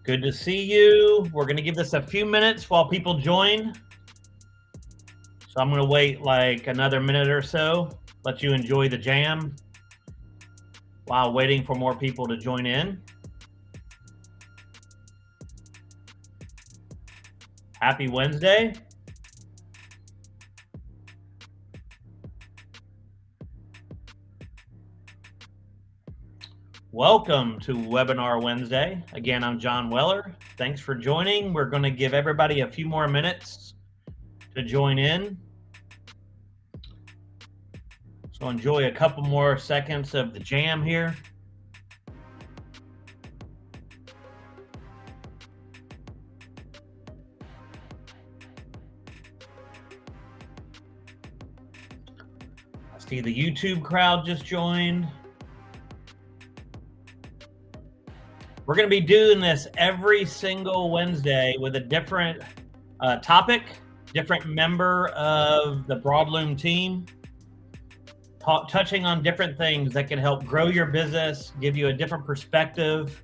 Good to see you. We're going to give this a few minutes while people join. So I'm going to wait like another minute or so, let you enjoy the jam while waiting for more people to join in. Happy Wednesday. Welcome to Webinar Wednesday. Again, I'm John Weller. Thanks for joining. We're going to give everybody a few more minutes to join in. So enjoy a couple more seconds of the jam here. I see the YouTube crowd just joined. We're going to be doing this every single Wednesday with a different topic, different member of the Broadloom team, touching on different things that can help grow your business, give you a different perspective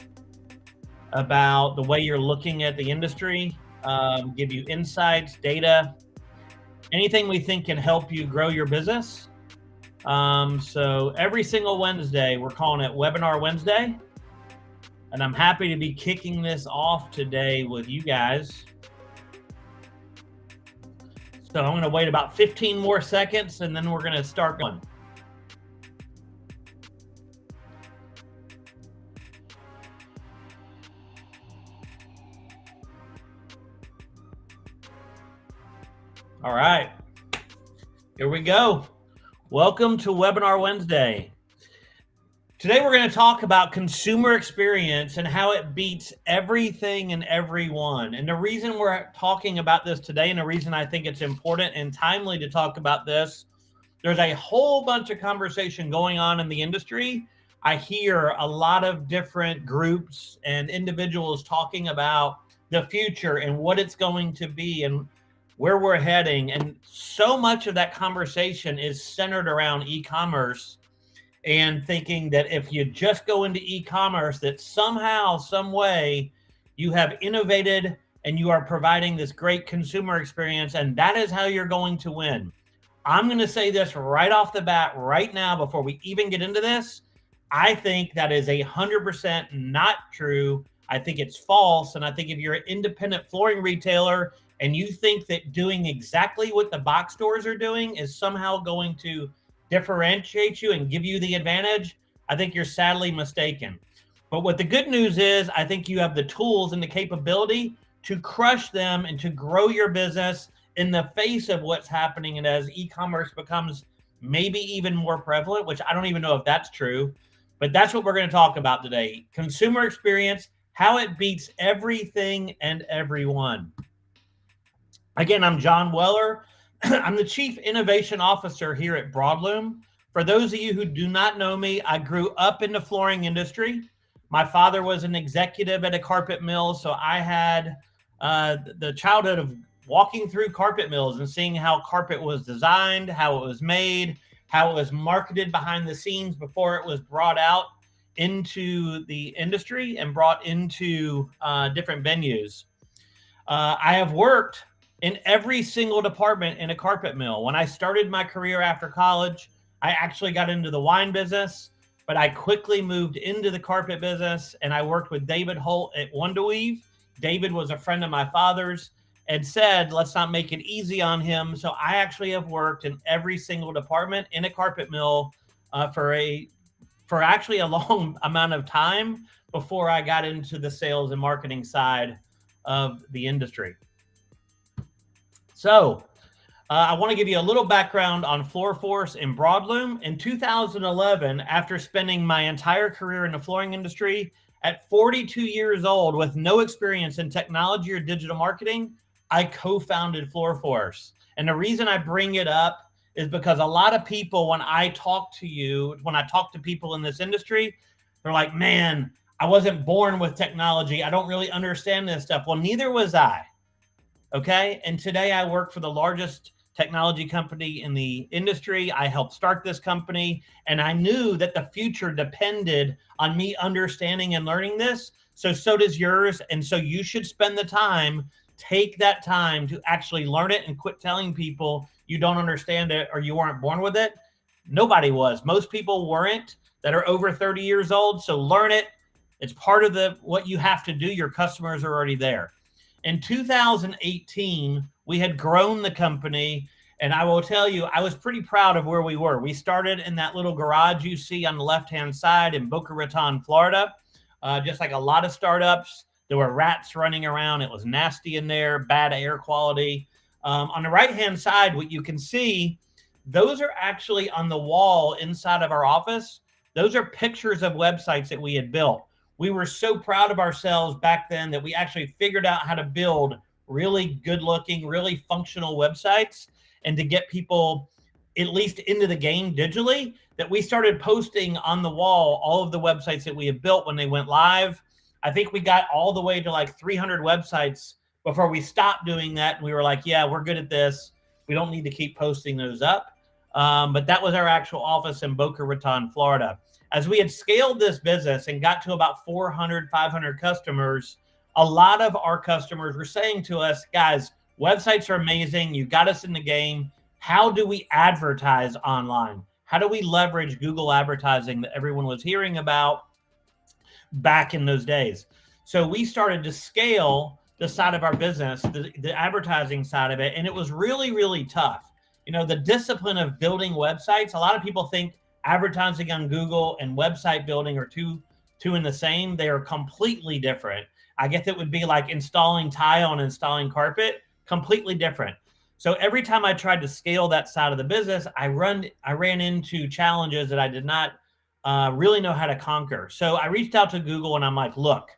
about the way you're looking at the industry, give you insights, data, anything we think can help you grow your business. So every single Wednesday, we're calling it Webinar Wednesday. And I'm happy to be kicking this off today with you guys. So I'm going to wait about 15 more seconds and then we're going to start going. All right, here we go. Welcome to Webinar Wednesday. Today, we're going to talk about consumer experience and how it beats everything and everyone. And the reason we're talking about this today, and the reason I think it's important and timely to talk about this, there's a whole bunch of conversation going on in the industry. I hear a lot of different groups and individuals talking about the future and what it's going to be and where we're heading. And so much of that conversation is centered around e-commerce and thinking that if you just go into e-commerce, that somehow, some way, you have innovated and you are providing this great consumer experience, and that is how you're going to win. I'm going to say this right off the bat right now before we even get into this. I think that is 100% not true. I think it's false, and I think if you're an independent flooring retailer and you think that doing exactly what the box stores are doing is somehow going to differentiate you and give you the advantage, I think you're sadly mistaken. But what the good news is, I think you have the tools and the capability to crush them and to grow your business in the face of what's happening. And as e-commerce becomes maybe even more prevalent, which I don't even know if that's true, but that's what we're going to talk about today. Consumer experience, how it beats everything and everyone. Again, I'm John Weller. I'm the Chief Innovation Officer here at Broadloom. For those of you who do not know me, I grew up in the flooring industry. My father was an executive at a carpet mill, so I had the childhood of walking through carpet mills and seeing how carpet was designed, how it was made, how it was marketed behind the scenes before it was brought out into the industry and brought into different venues. I have worked in every single department in a carpet mill. When I started my career after college, I actually got into the wine business, but I quickly moved into the carpet business and I worked with David Holt at Wonderweave. David was a friend of my father's and said, let's not make it easy on him. So I actually have worked in every single department in a carpet mill for actually a long amount of time before I got into the sales and marketing side of the industry. So I want to give you a little background on FloorForce and Broadloom. In 2011, after spending my entire career in the flooring industry, at 42 years old with no experience in technology or digital marketing, I co-founded FloorForce. And the reason I bring it up is because a lot of people, when I talk to people in this industry, they're like, man, I wasn't born with technology. I don't really understand this stuff. Well, neither was I. Okay. And today I work for the largest technology company in the industry. I helped start this company, and I knew that the future depended on me understanding and learning this. so does yours. And so you should spend the time, take that time to actually learn it and quit telling people you don't understand it or you weren't born with it. Nobody was. Most people weren't that are over 30 years old. So learn it. It's part of what you have to do. Your customers are already there. In 2018, we had grown the company. And I will tell you, I was pretty proud of where we were. We started in that little garage you see on the left-hand side in Boca Raton, Florida. Just like a lot of startups, there were rats running around. It was nasty in there, bad air quality. On the right-hand side, what you can see, those are actually on the wall inside of our office. Those are pictures of websites that we had built. We were so proud of ourselves back then that we actually figured out how to build really good-looking, really functional websites and to get people at least into the game digitally, that we started posting on the wall all of the websites that we had built when they went live. I think we got all the way to like 300 websites before we stopped doing that. And we were like, yeah, we're good at this. We don't need to keep posting those up. But that was our actual office in Boca Raton, Florida. As we had scaled this business and got to about 400, 500 customers, a lot of our customers were saying to us, guys, websites are amazing. You got us in the game. How do we advertise online? How do we leverage Google advertising that everyone was hearing about back in those days? So we started to scale the side of our business, the advertising side of it. And it was really, really tough. You know, the discipline of building websites, a lot of people think advertising on Google and website building are two in the same. They are completely different. I guess it would be like installing tile and installing carpet, completely different. So every time I tried to scale that side of the business, I ran into challenges that I did not really know how to conquer. So I reached out to Google and I'm like, look,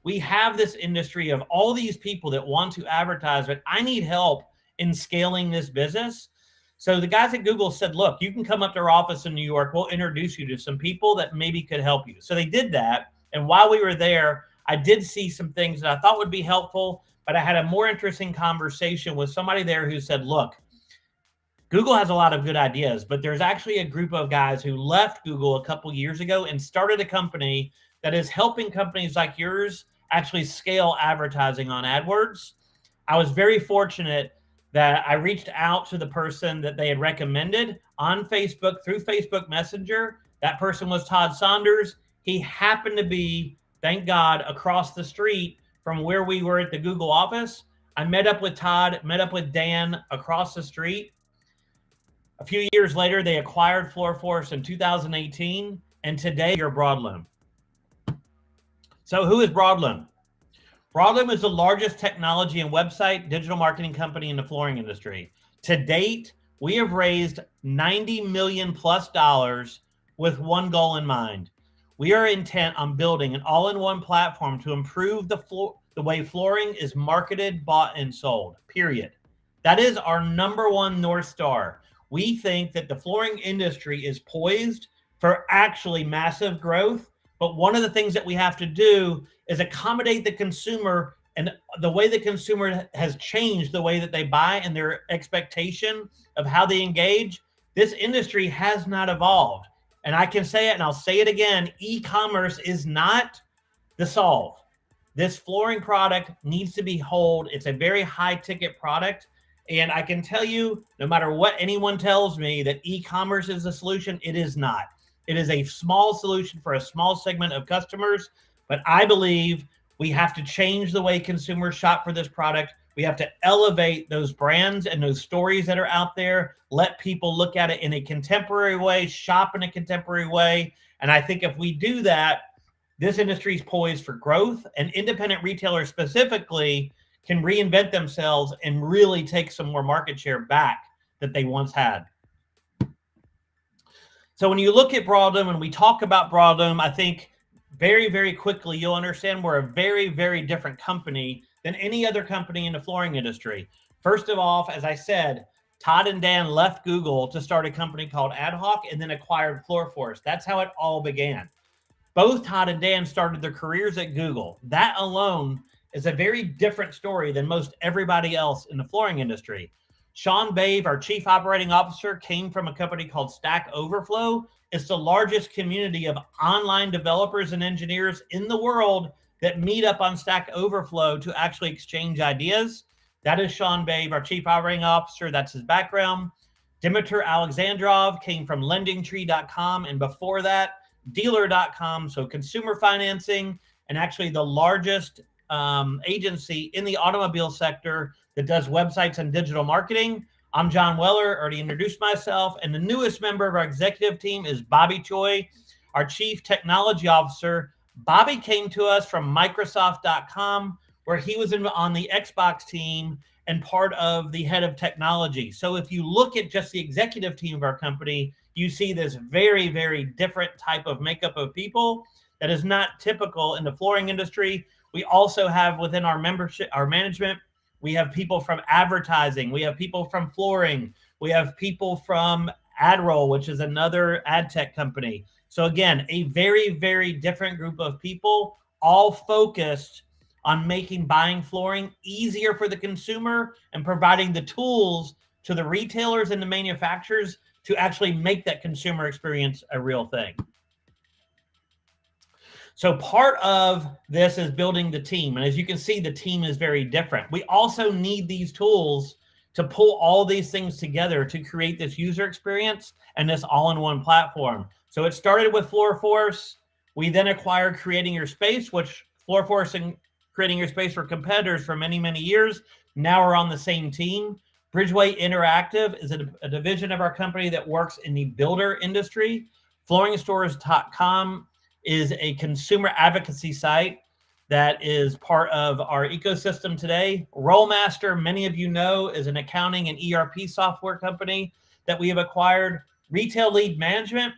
we have this industry of all these people that want to advertise, but I need help in scaling this business. So the guys at Google said, look, you can come up to our office in New York. We'll introduce you to some people that maybe could help you. So they did that. And while we were there, I did see some things that I thought would be helpful, but I had a more interesting conversation with somebody there who said, look, Google has a lot of good ideas, but there's actually a group of guys who left Google a couple years ago and started a company that is helping companies like yours actually scale advertising on AdWords. I was very fortunate that I reached out to the person that they had recommended on Facebook through Facebook Messenger. That person was Todd Saunders. He happened to be, thank God, across the street from where we were at the Google office. I met up with Todd, met up with Dan across the street. A few years later, they acquired FloorForce in 2018, and today you're Broadloom. So who is Broadloom? Broadloom is the largest technology and website digital marketing company in the flooring industry. To date, we have raised $90 million plus with one goal in mind. We are intent on building an all-in-one platform to improve the way flooring is marketed, bought, and sold, period. That is our number one North Star. We think that the flooring industry is poised for actually massive growth. But one of the things that we have to do is accommodate the consumer, and the way the consumer has changed the way that they buy and their expectation of how they engage. This industry has not evolved. And I can say it, and I'll say it again, e-commerce is not the solve. This flooring product needs to be whole. It's a very high ticket product. And I can tell you, no matter what anyone tells me that e-commerce is the solution, it is not. It is a small solution for a small segment of customers, but I believe we have to change the way consumers shop for this product. We have to elevate those brands and those stories that are out there, let people look at it in a contemporary way, shop in a contemporary way. And I think if we do that, this industry is poised for growth, and independent retailers specifically can reinvent themselves and really take some more market share back that they once had. So when you look at Broadloom and we talk about Broadloom, I think very, very quickly you'll understand we're a very, very different company than any other company in the flooring industry. First of all, as I said, Todd and Dan left Google to start a company called AdHawk and then acquired FloorForce. That's how it all began. Both Todd and Dan started their careers at Google. That alone is a very different story than most everybody else in the flooring industry. Sean Bave, our chief operating officer, came from a company called Stack Overflow. It's the largest community of online developers and engineers in the world that meet up on Stack Overflow to actually exchange ideas. That is Sean Babe, our Chief Operating Officer. That's his background. Dimitar Alexandrov came from lendingtree.com, and before that, dealer.com. So consumer financing, and actually the largest agency in the automobile sector that does websites and digital marketing. I'm John Weller, already introduced myself. And the newest member of our executive team is Bobby Choi, our Chief Technology Officer. Bobby came to us from Microsoft.com, where he was on the Xbox team and part of the head of technology. So if you look at just the executive team of our company, you see this very, very different type of makeup of people that is not typical in the flooring industry. We also have within our membership, our management, we have people from advertising, we have people from flooring, we have people from AdRoll, which is another ad tech company. So again, a very, very different group of people, all focused on making buying flooring easier for the consumer and providing the tools to the retailers and the manufacturers to actually make that consumer experience a real thing. So part of this is building the team. And as you can see, the team is very different. We also need these tools to pull all these things together to create this user experience and this all-in-one platform. So it started with FloorForce. We then acquired Creating Your Space, which FloorForce and Creating Your Space were competitors for many, many years. Now we're on the same team. Bridgeway Interactive is a division of our company that works in the builder industry. FlooringStores.com is a consumer advocacy site that is part of our ecosystem today. Rollmaster, many of you know, is an accounting and ERP software company that we have acquired. Retail Lead Management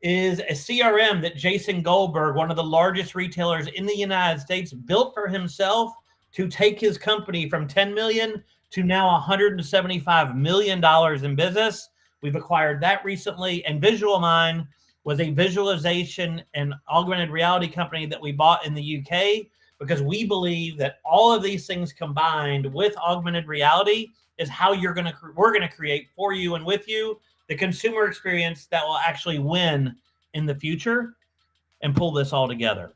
is a CRM that Jason Goldberg, one of the largest retailers in the United States, built for himself to take his company from 10 million to now $175 million in business. We've acquired that recently. And VisualMind was a visualization and augmented reality company that we bought in the UK, because we believe that all of these things combined with augmented reality is how we're going to create for you and with you the consumer experience that will actually win in the future and pull this all together.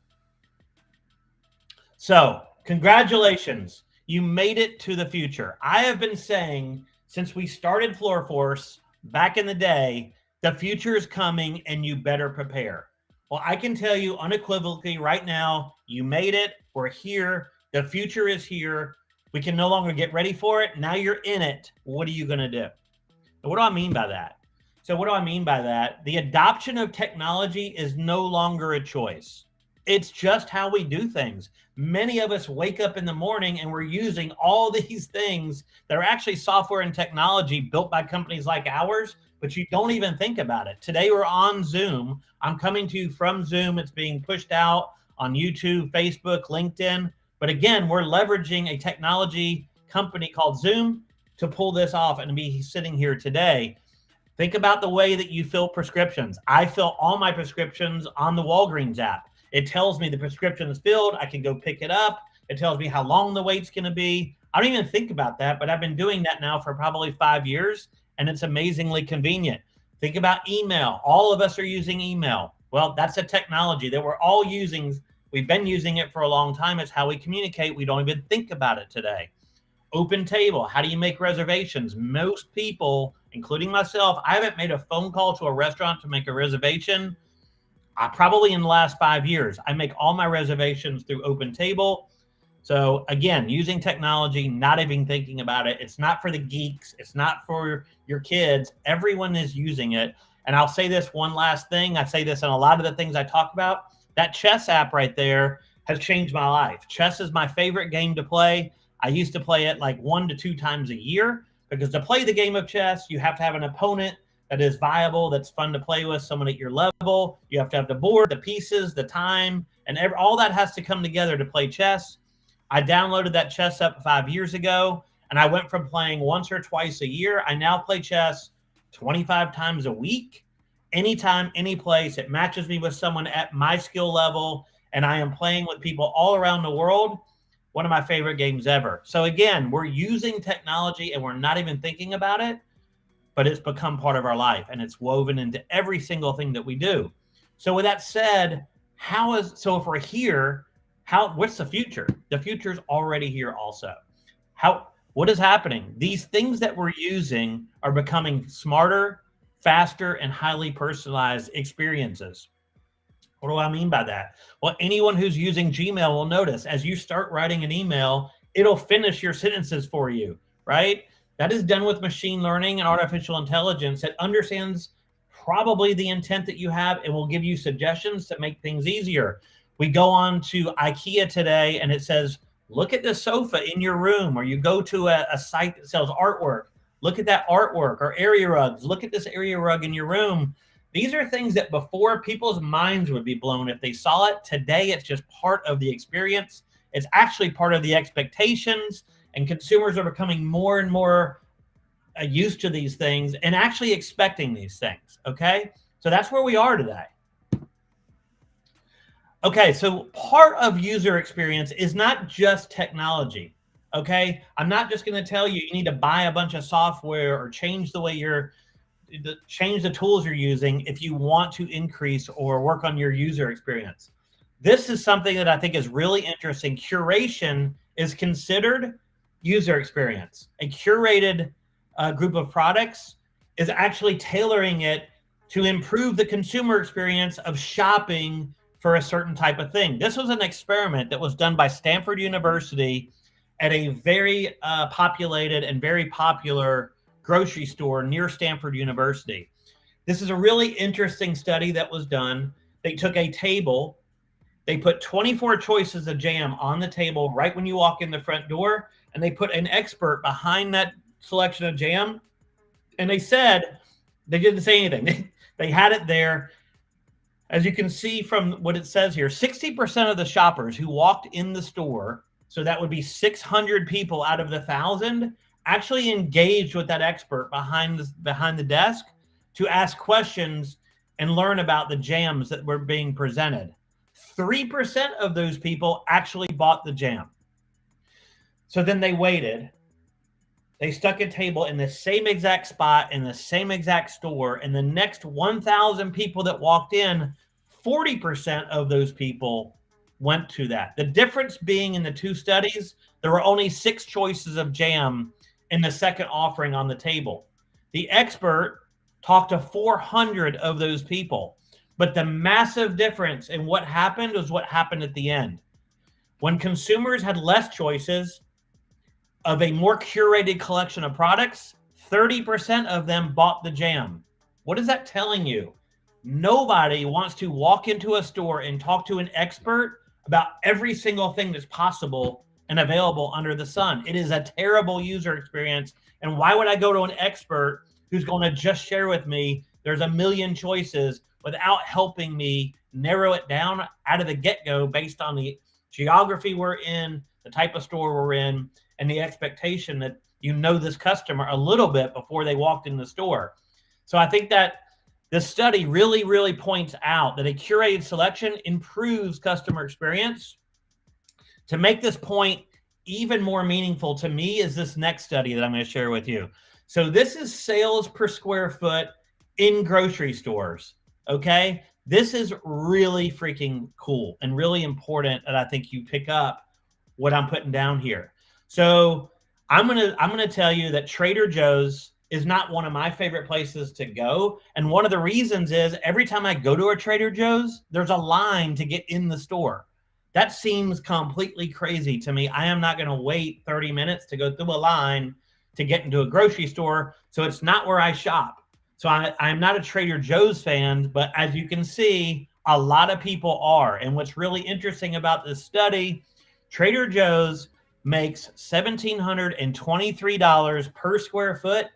So congratulations, you made it to the future. I have been saying since we started FloorForce back in the day, the future is coming and you better prepare. Well, I can tell you unequivocally right now, you made it. We're here. The future is here. We can no longer get ready for it. Now you're in it. What are you going to do? And what do I mean by that? So what do I mean by that? The adoption of technology is no longer a choice. It's just how we do things. Many of us wake up in the morning and we're using all these things that are actually software and technology built by companies like ours, but you don't even think about it. Today we're on Zoom. I'm coming to you from Zoom. It's being pushed out on YouTube, Facebook, LinkedIn. But again, we're leveraging a technology company called Zoom to pull this off and be sitting here today. Think about the way that you fill prescriptions. I fill all my prescriptions on the Walgreens app. It tells me the prescription is filled. I can go pick it up. It tells me how long the wait's going to be. I don't even think about that, but I've been doing that now for probably 5 years, and it's amazingly convenient. Think about email. All of us are using email. Well, that's a technology that we're all using. We've been using it for a long time. It's how we communicate. We don't even think about it today. Open Table. How do you make reservations? Most people, including myself, I haven't made a phone call to a restaurant to make a reservation probably in the last 5 years. I make all my reservations through Open Table. So again, using technology, not even thinking about it. It's not for the geeks. It's not for your kids. Everyone is using it. And I'll say this one last thing. I say this in a lot of the things I talk about. That chess app right there has changed my life. Chess is my favorite game to play. I used to play it like 1 to 2 times a year, because to play the game of chess, you have to have an opponent that is viable, that's fun to play with, someone at your level. You have to have the board, the pieces, the time, and all that has to come together to play chess. I downloaded that chess app 5 years ago, and I went from playing once or twice a year. I now play chess 25 times a week, anytime, any place. It matches me with someone at my skill level, and I am playing with people all around the world. One of my favorite games ever. So again, we're using technology and we're not even thinking about it, but it's become part of our life and it's woven into every single thing that we do. So with that said, if we're here, What's the future? The future's already here also. What is happening? These things that we're using are becoming smarter, faster, and highly personalized experiences. What do I mean by that? Well, anyone who's using Gmail will notice as you start writing an email, it'll finish your sentences for you, right? That is done with machine learning and artificial intelligence that understands probably the intent that you have and will give you suggestions to make things easier. We go on to IKEA today and it says, look at the sofa in your room, or you go to a site that sells artwork. Look at that artwork, or area rugs. Look at this area rug in your room. These are things that before people's minds would be blown if they saw it. Today, it's just part of the experience. It's actually part of the expectations, and consumers are becoming more and more used to these things and actually expecting these things, okay? So that's where we are today. Okay, so part of user experience is not just technology, okay? I'm not just going to tell you need to buy a bunch of software or change the way change the tools you're using if you want to increase or work on your user experience. This is something that I think is really interesting. Curation is considered user experience. A curated group of products is actually tailoring it to improve the consumer experience of shopping for a certain type of thing. This was an experiment that was done by Stanford University at a very populated and very popular grocery store near Stanford University. This is a really interesting study that was done. They took a table, they put 24 choices of jam on the table right when you walk in the front door, and they put an expert behind that selection of jam, and they said, they didn't say anything. They had it there. As you can see from what it says here, 60% of the shoppers who walked in the store, so that would be 600 people out of the 1,000, actually engaged with that expert behind the desk to ask questions and learn about the jams that were being presented. 3% of those people actually bought the jam. So then they waited. They stuck a table in the same exact spot in the same exact store, and the next 1,000 people that walked in, 40% of those people went to that. The difference being in the two studies, there were only 6 choices of jam in the second offering on the table. The expert talked to 400 of those people, but the massive difference in what happened was what happened at the end. When consumers had less choices of a more curated collection of products, 30% of them bought the jam. What is that telling you? Nobody wants to walk into a store and talk to an expert about every single thing that's possible and available under the sun. It is a terrible user experience. And why would I go to an expert who's going to just share with me there's a million choices without helping me narrow it down out of the get-go based on the geography we're in, the type of store we're in, and the expectation that you know this customer a little bit before they walked in the store. So I think that this study really, really points out that a curated selection improves customer experience. To make this point even more meaningful to me is this next study that I'm going to share with you. So this is sales per square foot in grocery stores, okay? This is really freaking cool and really important that I think you pick up what I'm putting down here. So I'm gonna tell you that Trader Joe's is not one of my favorite places to go. And one of the reasons is every time I go to a Trader Joe's, there's a line to get in the store. That seems completely crazy to me. I am not going to wait 30 minutes to go through a line to get into a grocery store. So it's not where I shop. So I'm not a Trader Joe's fan, but as you can see, a lot of people are. And what's really interesting about this study, Trader Joe's makes $1,723 per square foot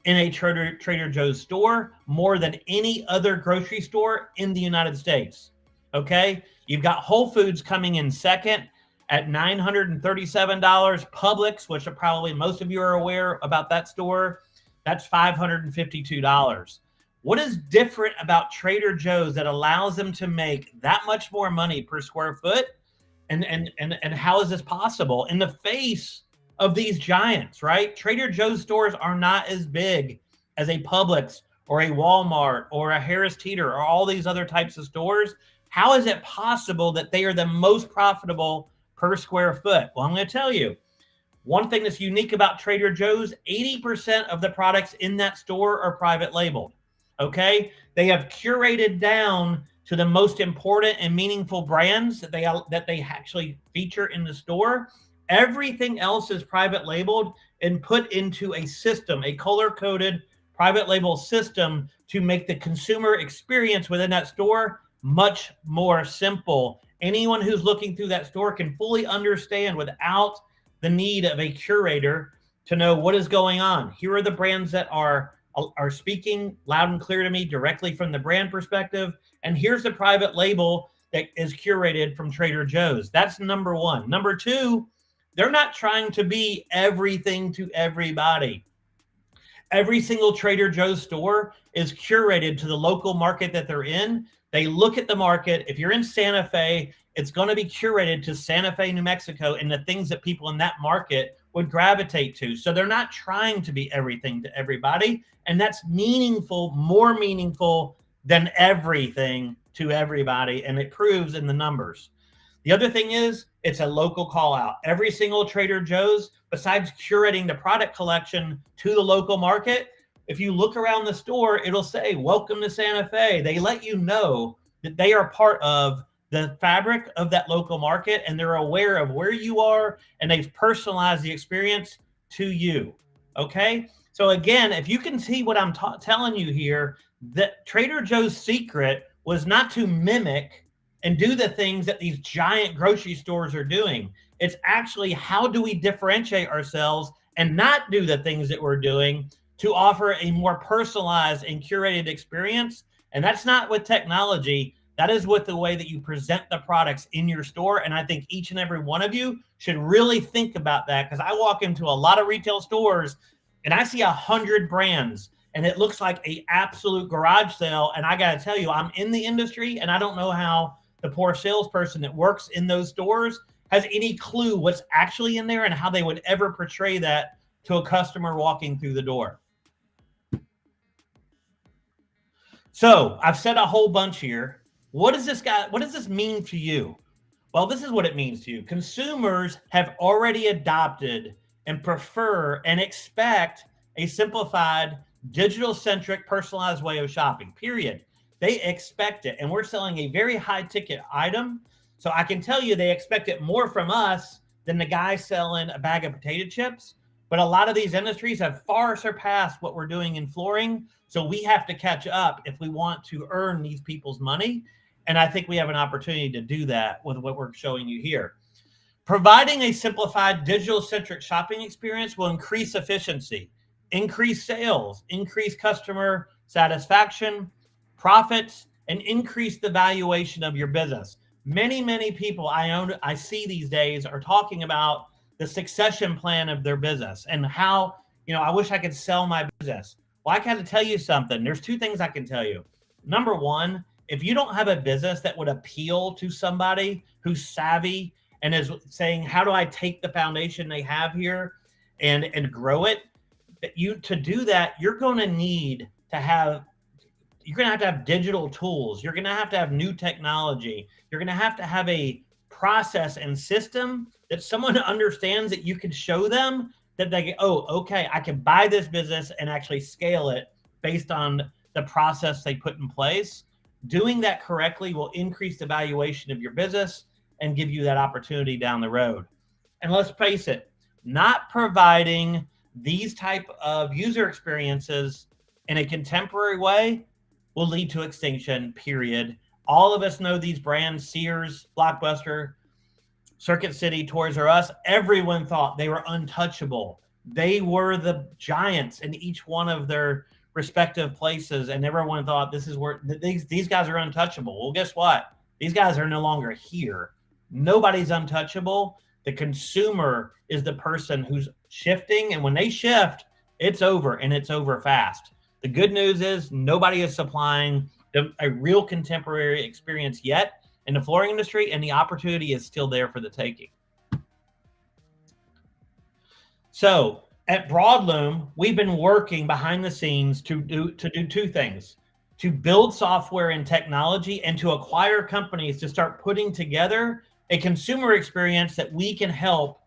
in a Trader Joe's store, more than any other grocery store in the United States. Okay, you've got Whole Foods coming in second at $937. Publix, which are probably most of you are aware about that store, that's $552. What is different about Trader Joe's that allows them to make that much more money per square foot? And how is this possible in the face of these giants, right? Trader Joe's stores are not as big as a Publix or a Walmart or a Harris Teeter or all these other types of stores, How is it possible that they are the most profitable per square foot? Well, I'm going to tell you. One thing that's unique about Trader Joe's, 80% of the products in that store are private labeled. Okay? They have curated down to the most important and meaningful brands that they actually feature in the store. Everything else is private labeled and put into a system, a color-coded private label system to make the consumer experience within that store much more simple. Anyone who's looking through that store can fully understand without the need of a curator to know what is going on. Here are the brands that are speaking loud and clear to me directly from the brand perspective. And here's the private label that is curated from Trader Joe's. That's number one. Number two, they're not trying to be everything to everybody. Every single Trader Joe's store is curated to the local market that they're in. They look at the market. If you're in Santa Fe, it's going to be curated to Santa Fe, New Mexico, and the things that people in that market would gravitate to. So they're not trying to be everything to everybody. And that's meaningful, more meaningful than everything to everybody. And it proves in the numbers. The other thing is it's a local call out. Every single Trader Joe's, besides curating the product collection to the local market, if you look around the store, it'll say, welcome to Santa Fe. They let you know that they are part of the fabric of that local market and they're aware of where you are and they've personalized the experience to you. Okay. So again, if you can see what I'm telling you here, that Trader Joe's secret was not to mimic and do the things that these giant grocery stores are doing. It's actually how do we differentiate ourselves and not do the things that we're doing to offer a more personalized and curated experience. And that's not with technology. That is with the way that you present the products in your store. And I think each and every one of you should really think about that, because I walk into a lot of retail stores and I see 100 brands and it looks like an absolute garage sale. And I got to tell you, I'm in the industry and I don't know how the poor salesperson that works in those stores has any clue what's actually in there and how they would ever portray that to a customer walking through the door. So I've said a whole bunch here. What does this mean to you? Well, this is what it means to you. Consumers have already adopted and prefer and expect a simplified, digital-centric, personalized way of shopping, period. They expect it. And we're selling a very high-ticket item. So I can tell you they expect it more from us than the guy selling a bag of potato chips. But a lot of these industries have far surpassed what we're doing in flooring. So we have to catch up if we want to earn these people's money. And I think we have an opportunity to do that with what we're showing you here. Providing a simplified digital-centric shopping experience will increase efficiency, increase sales, increase customer satisfaction, profits, and increase the valuation of your business. Many, many people I see these days are talking about the succession plan of their business and how, I wish I could sell my business. Well, I got to tell you something. There's two things I can tell you. Number one, if you don't have a business that would appeal to somebody who's savvy and is saying, how do I take the foundation they have here and grow it? To do that, you're going to have digital tools. You're going to have new technology. You're going to have a process and system that someone understands that you can show them that they go, oh, okay, I can buy this business and actually scale it based on the process they put in place. Doing that correctly will increase the valuation of your business and give you that opportunity down the road. And let's face it, not providing these type of user experiences in a contemporary way will lead to extinction, period. All of us know these brands, Sears, Blockbuster, Circuit City, Toys R Us. Everyone thought they were untouchable. They were the giants in each one of their respective places, and everyone thought this is where these guys are untouchable. Well, guess what? These guys are no longer here. Nobody's untouchable. The consumer is the person who's shifting, and when they shift, it's over, and it's over fast. The good news is nobody is supplying a real contemporary experience yet in the flooring industry, and the opportunity is still there for the taking. So at Broadloom, we've been working behind the scenes to do two things: to build software and technology and to acquire companies to start putting together a consumer experience that we can help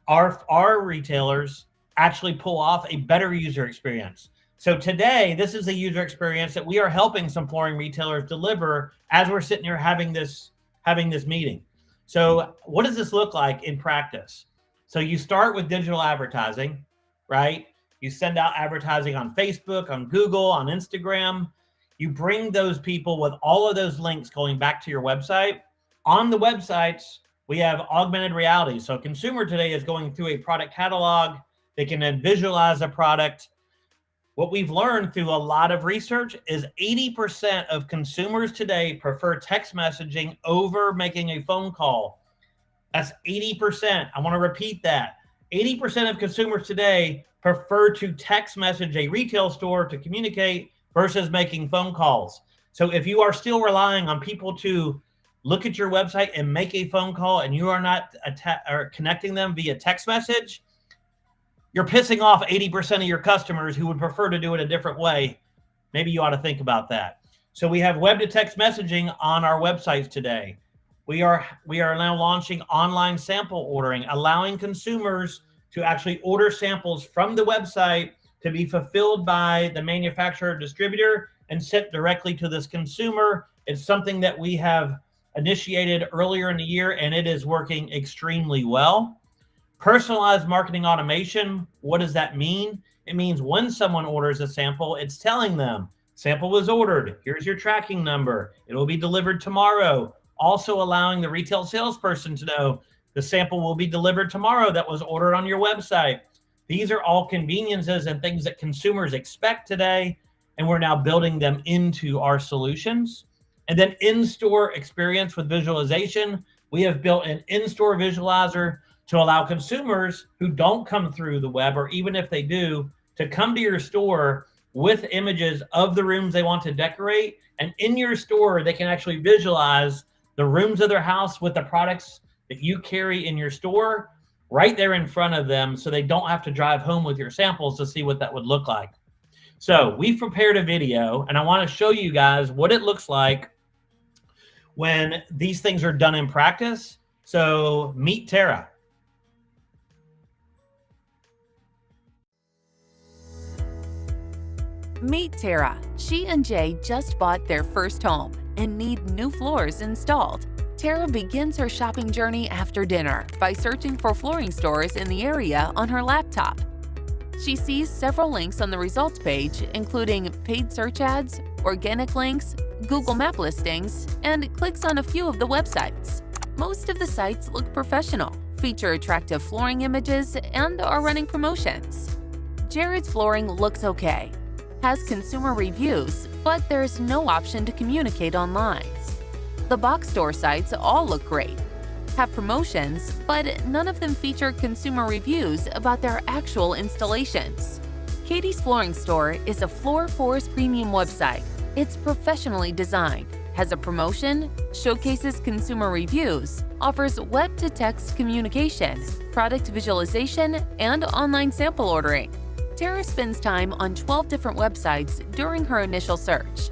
our retailers actually pull off a better user experience. So today, this is a user experience that we are helping some flooring retailers deliver as we're sitting here having this meeting. So what does this look like in practice? So you start with digital advertising, right? You send out advertising on Facebook, on Google, on Instagram. You bring those people with all of those links going back to your website. On the websites, we have augmented reality. So a consumer today is going through a product catalog. They can then visualize a product. What we've learned through a lot of research is 80% of consumers today prefer text messaging over making a phone call. That's 80%. I want to repeat that. 80% of consumers today prefer to text message a retail store to communicate versus making phone calls. So if you are still relying on people to look at your website and make a phone call and you are not connecting them via text message, you're pissing off 80% of your customers who would prefer to do it a different way. Maybe you ought to think about that. So we have web to text messaging on our websites today. We are now launching online sample ordering, allowing consumers to actually order samples from the website to be fulfilled by the manufacturer or distributor and sent directly to this consumer. It's something that we have initiated earlier in the year, and it is working extremely well. Personalized marketing automation, what does that mean? It means when someone orders a sample, it's telling them, sample was ordered, here's your tracking number, it will be delivered tomorrow. Also allowing the retail salesperson to know the sample will be delivered tomorrow that was ordered on your website. These are all conveniences and things that consumers expect today, and we're now building them into our solutions. And then in-store experience with visualization. We have built an in-store visualizer to allow consumers who don't come through the web, or even if they do, to come to your store with images of the rooms they want to decorate. And in your store, they can actually visualize the rooms of their house with the products that you carry in your store right there in front of them, so they don't have to drive home with your samples to see what that would look like. So we've prepared a video, and I want to show you guys what it looks like when these things are done in practice. So meet Tara. Meet Tara. She and Jay just bought their first home and need new floors installed. Tara begins her shopping journey after dinner by searching for flooring stores in the area on her laptop. She sees several links on the results page, including paid search ads, organic links, Google Map listings, and clicks on a few of the websites. Most of the sites look professional, feature attractive flooring images, and are running promotions. Jared's flooring looks okay, has consumer reviews, but there's no option to communicate online. The box store sites all look great, have promotions, but none of them feature consumer reviews about their actual installations. Katie's Flooring Store is a Floor Force premium website. It's professionally designed, has a promotion, showcases consumer reviews, offers web-to-text communication, product visualization, and online sample ordering. Tara spends time on 12 different websites during her initial search.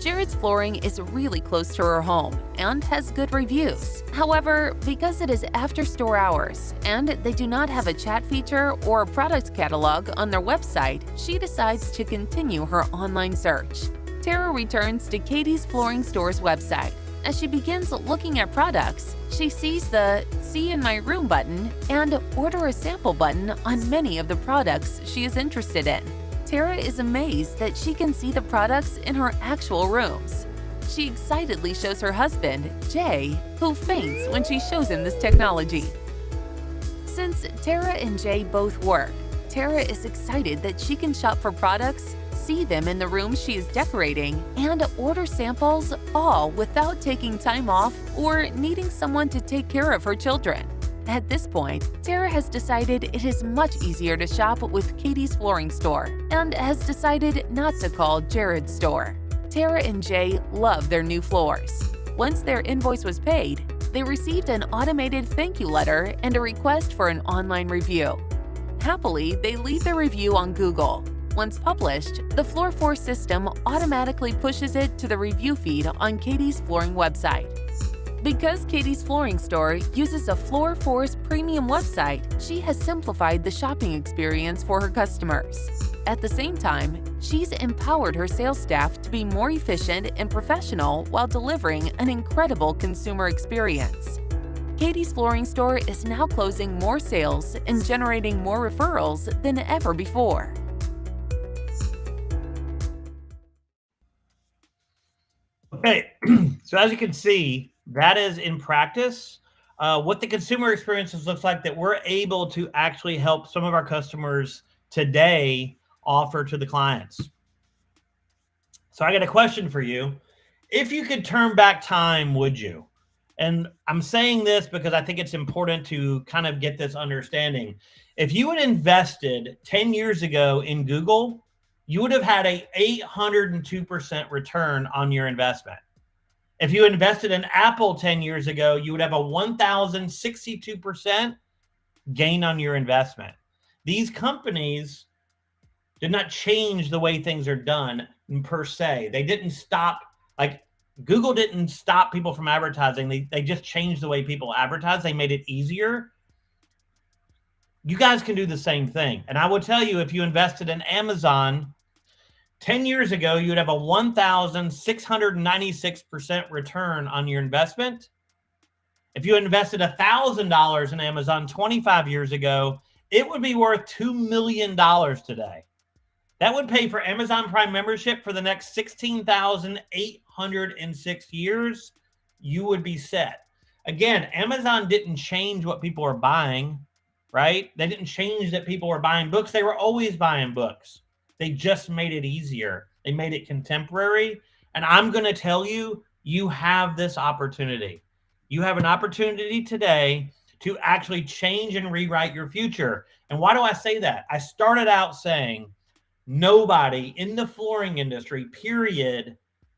Jared's flooring is really close to her home and has good reviews. However, because it is after store hours and they do not have a chat feature or a product catalog on their website, she decides to continue her online search. Tara returns to Katie's Flooring Store's website. As she begins looking at products, she sees the See in My Room button and Order a Sample button on many of the products she is interested in. Tara is amazed that she can see the products in her actual rooms. She excitedly shows her husband, Jay, who faints when she shows him this technology. Since Tara and Jay both work, Tara is excited that she can shop for products, see them in the rooms she is decorating, and order samples all without taking time off or needing someone to take care of her children. At this point, Tara has decided it is much easier to shop with Katie's Flooring Store and has decided not to call Jared's store. Tara and Jay love their new floors. Once their invoice was paid, they received an automated thank you letter and a request for an online review. Happily, they leave their review on Google. Once published, the Floor Force system automatically pushes it to the review feed on Katie's flooring website. Because Katie's Flooring Store uses a Floor Force premium website, she has simplified the shopping experience for her customers. At the same time, she's empowered her sales staff to be more efficient and professional while delivering an incredible consumer experience. Katie's Flooring Store is now closing more sales and generating more referrals than ever before. Okay, so as you can see, that is in practice what the consumer experiences looks like that we're able to actually help some of our customers today offer to the clients. So I got a question for you. If you could turn back time, would you? And I'm saying this because I think it's important to kind of get this understanding. If you had invested 10 years ago in Google, you would have had a 802% return on your investment. If you invested in Apple 10 years ago, you would have a 1,062% gain on your investment. These companies did not change the way things are done per se. They didn't stop, like Google didn't stop people from advertising. They just changed the way people advertise. They made it easier. You guys can do the same thing. And I will tell you, if you invested in Amazon 10 years ago, you'd have a 1,696% return on your investment. If you invested $1,000 in Amazon 25 years ago, it would be worth $2 million today. That would pay for Amazon Prime membership for the next 16,806 years. You would be set. Again, Amazon didn't change what people are buying, right? They didn't change that people were buying books. They were always buying books. They just made it easier. They made it contemporary. And I'm going to tell you, you have this opportunity. You have an opportunity today to actually change and rewrite your future. And why do I say that? I started out saying nobody in the flooring industry, period,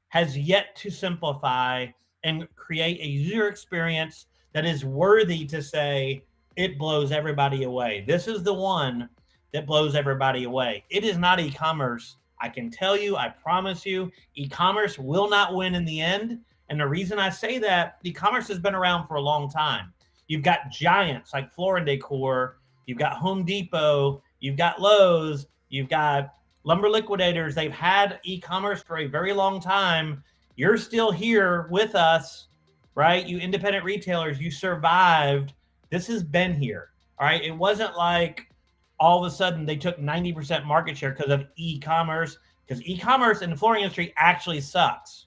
has yet to simplify and create a user experience that is worthy to say it blows everybody away. This is the one that blows everybody away. It is not e-commerce. I can tell you, I promise you, e-commerce will not win in the end. And the reason I say that, e-commerce has been around for a long time. You've got giants like Floor & Decor, you've got Home Depot, you've got Lowe's, you've got Lumber Liquidators. They've had e-commerce for a very long time. You're still here with us, right? You independent retailers, you survived. This has been here, all right? It wasn't like all of a sudden they took 90% market share because of e-commerce, because e-commerce in the flooring industry actually sucks.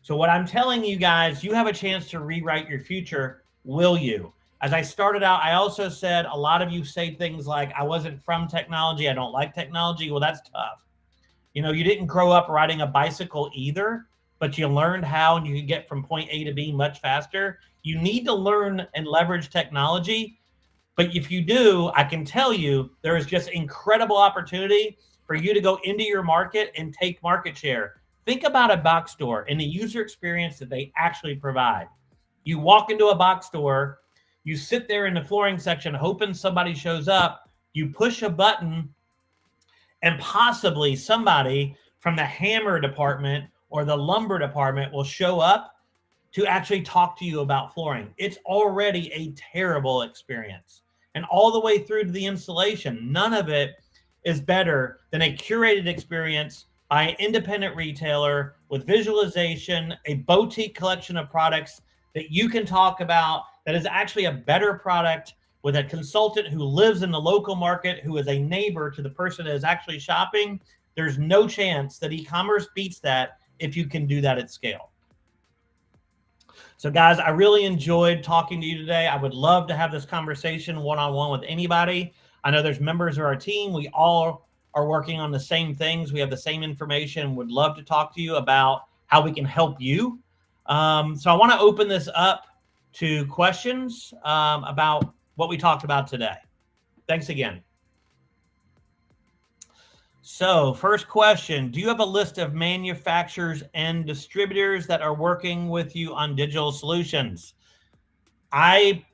So what I'm telling you guys, you have a chance to rewrite your future. Will you? As I started out, I also said a lot of you say things like, I wasn't from technology, I don't like technology. Well, that's tough. You know, you didn't grow up riding a bicycle either, but you learned how and you can get from point A to B much faster. You need to learn and leverage technology. But if you do, I can tell you there is just incredible opportunity for you to go into your market and take market share. Think about a box store and the user experience that they actually provide. You walk into a box store, you sit there in the flooring section hoping somebody shows up, you push a button, and possibly somebody from the hammer department or the lumber department will show up to actually talk to you about flooring. It's already a terrible experience. And all the way through to the installation, none of it is better than a curated experience by an independent retailer with visualization, a boutique collection of products that you can talk about that is actually a better product with a consultant who lives in the local market, who is a neighbor to the person that is actually shopping. There's no chance that e-commerce beats that if you can do that at scale. So guys, I really enjoyed talking to you today. I would love to have this conversation one-on-one with anybody. I know there's members of our team. We all are working on the same things. We have the same information. Would love to talk to you about how we can help you. So I want to open this up to questions about what we talked about today. Thanks again. So first question, do you have a list of manufacturers and distributors that are working with you on digital solutions? I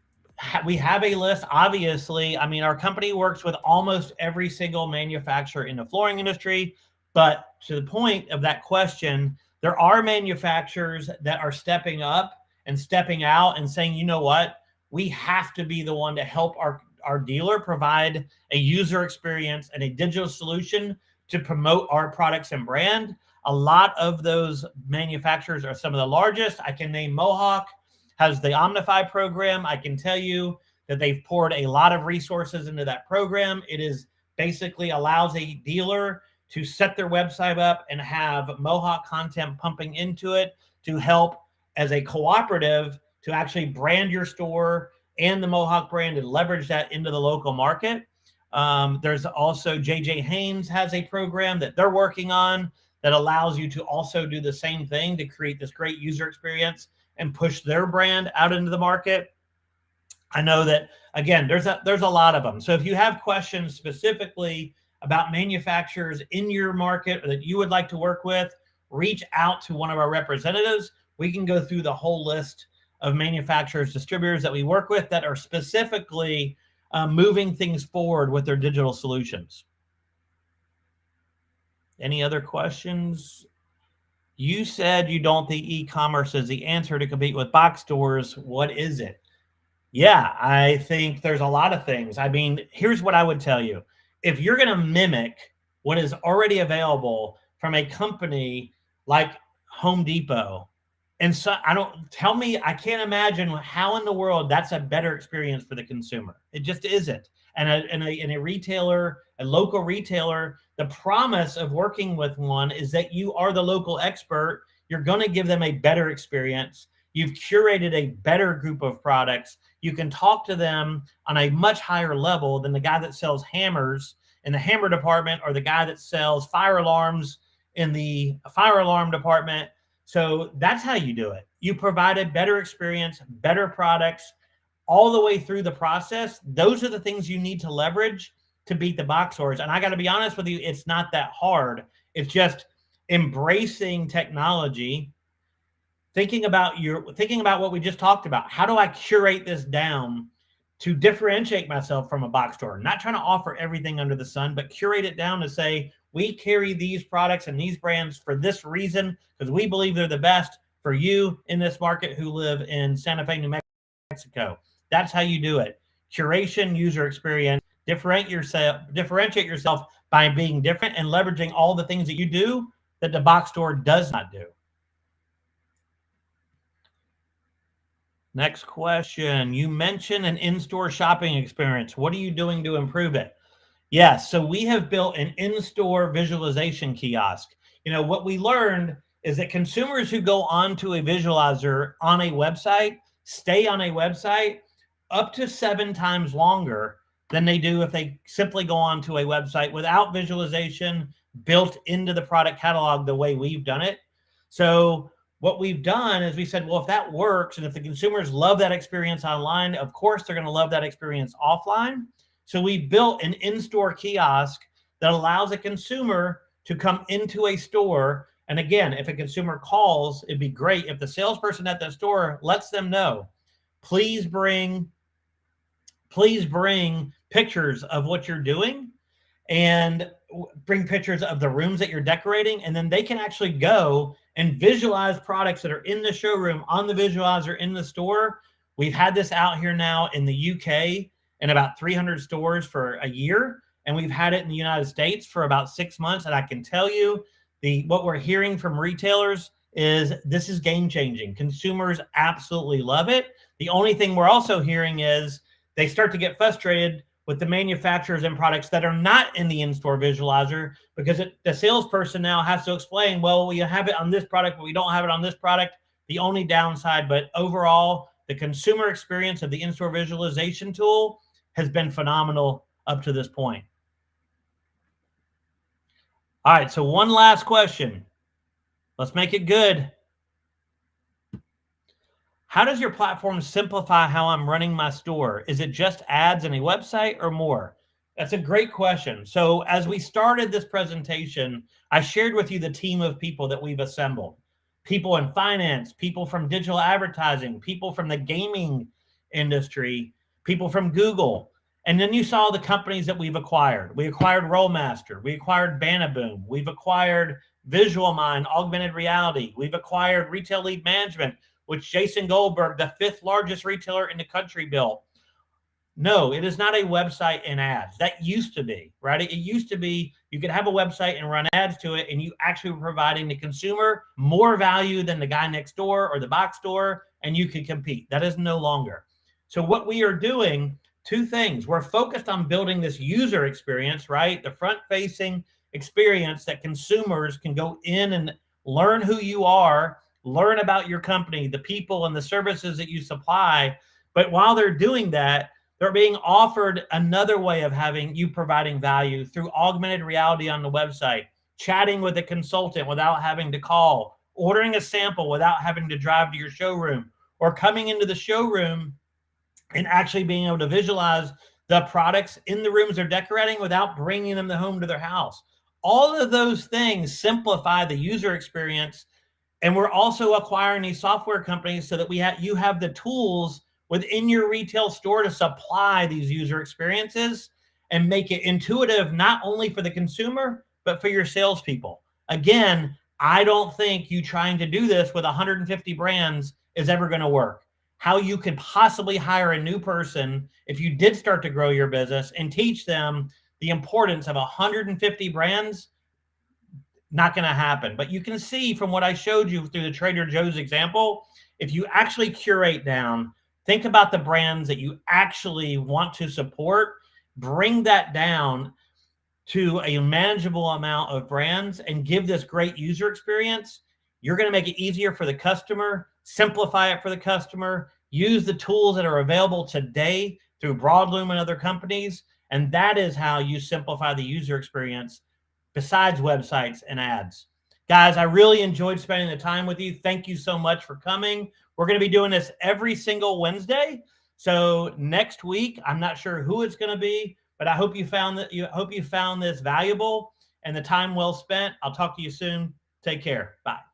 we have a list, obviously. I mean, our company works with almost every single manufacturer in the flooring industry. But to the point of that question, there are manufacturers that are stepping up and stepping out and saying, you know what, we have to be the one to help our dealer provide a user experience and a digital solution to promote our products and brand. A lot of those manufacturers are some of the largest. I can name Mohawk, has the Omnify program. I can tell you that they've poured a lot of resources into that program. It is basically allows a dealer to set their website up and have Mohawk content pumping into it to help as a cooperative to actually brand your store and the Mohawk brand and leverage that into the local market. There's also JJ Haynes has a program that they're working on that allows you to also do the same thing to create this great user experience and push their brand out into the market. I know that, again, there's a lot of them. So if you have questions specifically about manufacturers in your market that you would like to work with, reach out to one of our representatives. We can go through the whole list of manufacturers, distributors that we work with that are specifically moving things forward with their digital solutions. Any other questions? You said you don't think e-commerce is the answer to compete with box stores. What is it? Yeah, I think there's a lot of things. I mean, here's what I would tell you. If you're going to mimic what is already available from a company like Home Depot, and so I can't imagine how in the world that's a better experience for the consumer. It just isn't. And a retailer, a local retailer, the promise of working with one is that you are the local expert. You're going to give them a better experience. You've curated a better group of products. You can talk to them on a much higher level than the guy that sells hammers in the hammer department or the guy that sells fire alarms in the fire alarm department. So that's how you do it. You provide a better experience, better products all the way through the process. Those are the things you need to leverage to beat the box stores. And I got to be honest with you, it's not that hard. It's just embracing technology, thinking about what we just talked about. How do I curate this down to differentiate myself from a box store? Not trying to offer everything under the sun, but curate it down to say, we carry these products and these brands for this reason, because we believe they're the best for you in this market who live in Santa Fe, New Mexico. That's how you do it. Curation, user experience, differentiate yourself by being different and leveraging all the things that you do that the box store does not do. Next question. You mentioned an in-store shopping experience. What are you doing to improve it? Yes, so we have built an in-store visualization kiosk. You know, what we learned is that consumers who go onto a visualizer on a website stay on a website up to 7 times longer than they do if they simply go onto a website without visualization built into the product catalog the way we've done it. So what we've done is we said, well, if that works and if the consumers love that experience online, of course, they're going to love that experience offline. So we built an in-store kiosk that allows a consumer to come into a store. And again, if a consumer calls, it'd be great if the salesperson at the store lets them know, please bring pictures of what you're doing and bring pictures of the rooms that you're decorating. And then they can actually go and visualize products that are in the showroom on the visualizer in the store. We've had this out here now in the UK in about 300 stores for a year. And we've had it in the United States for about 6 months. And I can tell you what we're hearing from retailers is this is game changing. Consumers absolutely love it. The only thing we're also hearing is they start to get frustrated with the manufacturers and products that are not in the in-store visualizer because the salesperson now has to explain, well, we have it on this product, but we don't have it on this product. The only downside, but overall, the consumer experience of the in-store visualization tool has been phenomenal up to this point. All right, so one last question. Let's make it good. How does your platform simplify how I'm running my store? Is it just ads and a website or more? That's a great question. So as we started this presentation, I shared with you the team of people that we've assembled. People in finance, people from digital advertising, people from the gaming industry. people from Google. And then you saw the companies that we've acquired. We acquired Rollmaster. We acquired Banaboom. We've acquired Visual Mind, augmented reality. We've acquired Retail Lead Management, which Jason Goldberg, the 5th largest retailer in the country, built. No, it is not a website and ads. That used to be, right? It used to be you could have a website and run ads to it, and you actually were providing the consumer more value than the guy next door or the box store, and you could compete. That is no longer. So what we are doing, two things. We're focused on building this user experience, right? The front-facing experience that consumers can go in and learn who you are, learn about your company, the people and the services that you supply. But while they're doing that, they're being offered another way of having you providing value through augmented reality on the website, chatting with a consultant without having to call, ordering a sample without having to drive to your showroom, or coming into the showroom and actually being able to visualize the products in the rooms they're decorating without bringing them home to their house. All of those things simplify the user experience. And we're also acquiring these software companies so that you have the tools within your retail store to supply these user experiences and make it intuitive, not only for the consumer, but for your salespeople. Again, I don't think you trying to do this with 150 brands is ever going to work. How you could possibly hire a new person if you did start to grow your business and teach them the importance of 150 brands, not going to happen. But you can see from what I showed you through the Trader Joe's example, if you actually curate down, think about the brands that you actually want to support, bring that down to a manageable amount of brands and give this great user experience. You're going to make it easier for the customer, simplify it for the customer, use the tools that are available today through Broadloom and other companies. And that is how you simplify the user experience besides websites and ads. Guys, I really enjoyed spending the time with you. Thank you so much for coming. We're going to be doing this every single Wednesday. So next week, I'm not sure who it's going to be, but I hope you found this valuable and the time well spent. I'll talk to you soon. Take care. Bye.